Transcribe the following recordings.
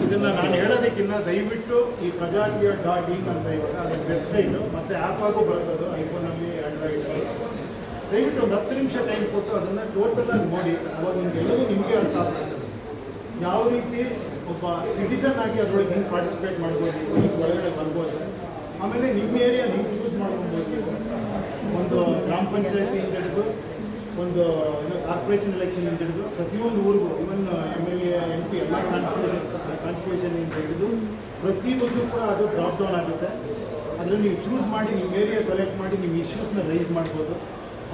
ಇದನ್ನು ನಾನು ಹೇಳೋದಕ್ಕಿಂತ ದಯವಿಟ್ಟು ಈ ಪ್ರಜಾಕೀಯ.in ಅಂತ ಇವಾಗ ಅದರ ವೆಬ್ಸೈಟು ಮತ್ತು ಆ್ಯಪ್ ಆಗು ಬರ್ತದೆ ಐಫೋನಲ್ಲಿ ಆ್ಯಂಡ್ರಾಯ್ಡಲ್ಲಿ. ದಯವಿಟ್ಟು ಒಂದು 10 ನಿಮಿಷ ಟೈಮ್ ಕೊಟ್ಟು ಅದನ್ನು ಟೋಟಲಾಗಿ ನೋಡಿ. ಅವಾಗ ನಿಮಗೆಲ್ಲವೂ ನಿಮಗೆ ಅರ್ಥ ಆಗ್ತದೆ. ಯಾವ ರೀತಿ ಒಬ್ಬ ಸಿಟಿಸನ್ ಆಗಿ ಅದರೊಳಗೆ ಹೆಂಗೆ ಪಾರ್ಟಿಸಿಪೇಟ್ ಮಾಡ್ಬೋದು, ಈಗ ಒಳಗಡೆ ಬರ್ಬೋದು. ಆಮೇಲೆ ನಿಮ್ಮ ಏರಿಯಾ ನೀವು ಚೂಸ್ ಮಾಡ್ಕೊಬೋದು. ನೀವು ಒಂದು ಗ್ರಾಮ ಪಂಚಾಯತಿಯಿಂದ ಹಿಡಿದು ಒಂದು ಕಾರ್ಪೊರೇಷನ್ ಎಲೆಕ್ಷನಿಂದ ಹಿಡಿದು ಪ್ರತಿಯೊಂದು ಊರಿಗೂ ಇವನ್ MLA MP ಎಲ್ಲ ಕಾನ್ಸ್ಟಿಟ್ಯೂಷನಿಂದ ಹಿಡಿದು ಪ್ರತಿಯೊಂದು ಕೂಡ ಅದು ಡ್ರಾಪ್ ಡೌನ್ ಆಗುತ್ತೆ. ಅದರಲ್ಲಿ ನೀವು ಚೂಸ್ ಮಾಡಿ ನಿಮ್ಮ ಏರಿಯಾ ಸೆಲೆಕ್ಟ್ ಮಾಡಿ ನಿಮ್ಮ ಇಶ್ಯೂಸ್ನ ರೈಸ್ ಮಾಡ್ಬೋದು.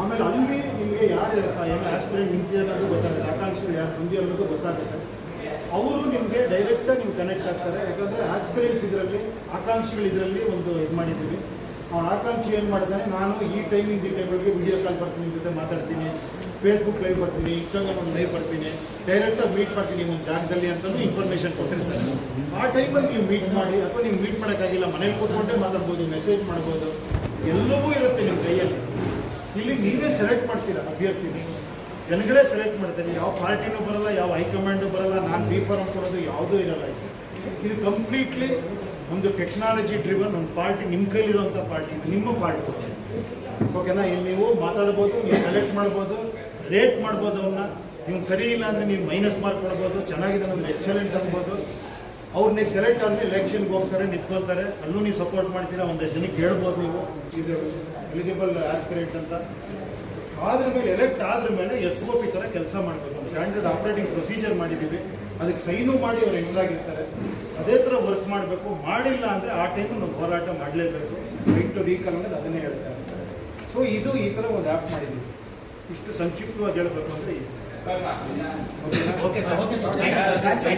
ಆಮೇಲೆ ಅಲ್ಲಿ ನಿಮಗೆ ಯಾರು ಏನೋ ಆಸ್ಪಿರೆಂಟ್ ನಿಂತಿ ಅನ್ನೋದು ಗೊತ್ತಾಗುತ್ತೆ, ಆಕಾಂಕ್ಷಿಗಳು ಯಾರು ಬಂದಿ ಅನ್ನೋದು ಗೊತ್ತಾಗುತ್ತೆ. ಅವರು ನಿಮಗೆ ಡೈರೆಕ್ಟಾಗಿ ನೀವು ಕನೆಕ್ಟ್ ಆಗ್ತಾರೆ. ಯಾಕಂದರೆ ಆಸ್ಪಿರೆಂಟ್ಸ್ ಇದರಲ್ಲಿ, ಆಕಾಂಕ್ಷಿಗಳು ಇದರಲ್ಲಿ ಒಂದು ಇದು ಮಾಡಿದ್ದೀವಿ. ಅವ್ನು ಆಕಾಂಕ್ಷಿ ಏನು ಮಾಡ್ತಾನೆ, ನಾನು ಈ ಟೈಮಿಂದ ಈ ಟೈಮ್ಗಳಿಗೆ ವಿಡಿಯೋ ಕಾಲ್ ಬರ್ತೀನಿ, ನಿಮ್ಮ ಜೊತೆ ಮಾತಾಡ್ತೀನಿ, ಫೇಸ್ಬುಕ್ ಲೈವ್ ಬರ್ತೀನಿ, ಇನ್ಸ್ಟಾಗ್ರಾಮ್ ಒಂದು ಲೈವ್ ಬರ್ತೀನಿ, ಡೈರೆಕ್ಟಾಗಿ ಮೀಟ್ ಮಾಡ್ತೀನಿ ಒಂದು ಜಾಗದಲ್ಲಿ ಅಂತಂದು ಇನ್ಫಾರ್ಮೇಷನ್ ಕೊಟ್ಟಿರ್ತಾರೆ. ಆ ಟೈಮಲ್ಲಿ ನೀವು ಮೀಟ್ ಮಾಡಿ, ಅಥವಾ ನೀವು ಮೀಟ್ ಮಾಡೋಕ್ಕಾಗಿಲ್ಲ ಮನೇಲಿ ಕೂತ್ಕೊಂಡೇ ಮಾತಾಡ್ಬೋದು, ಮೆಸೇಜ್ ಮಾಡ್ಬೋದು, ಎಲ್ಲವೂ ಇರುತ್ತೆ ನಿಮ್ಮ ಕೈಯಲ್ಲಿ. ಇಲ್ಲಿ ನೀವೇ ಸೆಲೆಕ್ಟ್ ಮಾಡ್ತೀರಾ ಅಭ್ಯರ್ಥಿನ, ಜನಗಳೇ ಸೆಲೆಕ್ಟ್ ಮಾಡ್ತಾರೆ. ಯಾವ ಪಾರ್ಟಿನೂ ಬರಲ್ಲ, ಯಾವ ಹೈಕಮಾಂಡು ಬರಲ್ಲ, ನಾನು B.Pharm ಕೊಡೋದು ಯಾವುದೂ ಇರಲ್ಲ. ಇದು ಕಂಪ್ಲೀಟ್ಲಿ ಒಂದು ಟೆಕ್ನಾಲಜಿ ಡ್ರಿವನ್ ಒಂದು ಪಾರ್ಟಿ, ನಿಮ್ಮ ಕೈಲಿರುವಂಥ ಪಾರ್ಟಿ, ಇದು ನಿಮ್ಮ ಪಾರ್ಟಿ. ಓಕೆನಾ? ಇಲ್ಲಿ ನೀವು ಮಾತಾಡ್ಬೋದು, ನೀವು ಸೆಲೆಕ್ಟ್ ಮಾಡ್ಬೋದು, ರೇಟ್ ಮಾಡ್ಬೋದು. ಅವನ್ನ ನೀವು ಸರಿ ಇಲ್ಲ ಅಂದರೆ ನೀವು ಮೈನಸ್ ಮಾರ್ಕ್ ಕೊಡ್ಬೋದು, ಚೆನ್ನಾಗಿದೆ ಅಂದರೆ ಎಕ್ಸಲೆಂಟ್ ಅನ್ಬೋದು. ಅವ್ರನ್ನೇ ಸೆಲೆಕ್ಟ್ ಆದಮೇಲೆ ಎಲೆಕ್ಷನ್ಗೆ ಹೋಗ್ತಾರೆ, ನಿಂತ್ಕೊಳ್ತಾರೆ, ಅಲ್ಲೂ ನೀವು ಸಪೋರ್ಟ್ ಮಾಡ್ತೀರಾ. ಒಂದಷ್ಟು ಜನಕ್ಕೆ ಹೇಳ್ಬೋದು ನೀವು ಇದು ಎಲಿಜಿಬಲ್ ಆಸ್ಪಿರೆಂಟ್ ಅಂತ. ಆದ್ರ ಮೇಲೆ ಎಲೆಕ್ಟ್ ಆದ್ರ ಮೇಲೆ SOP ಥರ ಕೆಲಸ ಮಾಡಬೇಕು. ಸ್ಟ್ಯಾಂಡರ್ಡ್ ಆಪ್ರೇಟಿಂಗ್ ಪ್ರೊಸೀಜರ್ ಮಾಡಿದ್ದೀವಿ, ಅದಕ್ಕೆ ಸೈನು ಮಾಡಿ ಅವ್ರು ಎಂಟ್ರಾಗಿರ್ತಾರೆ. ಅದೇ ಥರ ವರ್ಕ್ ಮಾಡಬೇಕು. ಮಾಡಿಲ್ಲ ಅಂದರೆ ಆ ಟೈಮು ನಾವು ಹೋರಾಟ ಮಾಡಲೇಬೇಕು. ರೈಟ್ ಟು ರೀಕಾಲ್ ಅನ್ನೋದು ಅದನ್ನೇ ಹೇಳ್ತಾರೆ. ಸೊ ಇದು ಈ ಥರ ಒಂದು ಆ್ಯಪ್ ಮಾಡಿದ್ದೀವಿ. ಇಷ್ಟು ಸಂಕ್ಷಿಪ್ತವಾಗಿ ಹೇಳಬೇಕು ಅಂದರೆ ಇದು. Okay sir.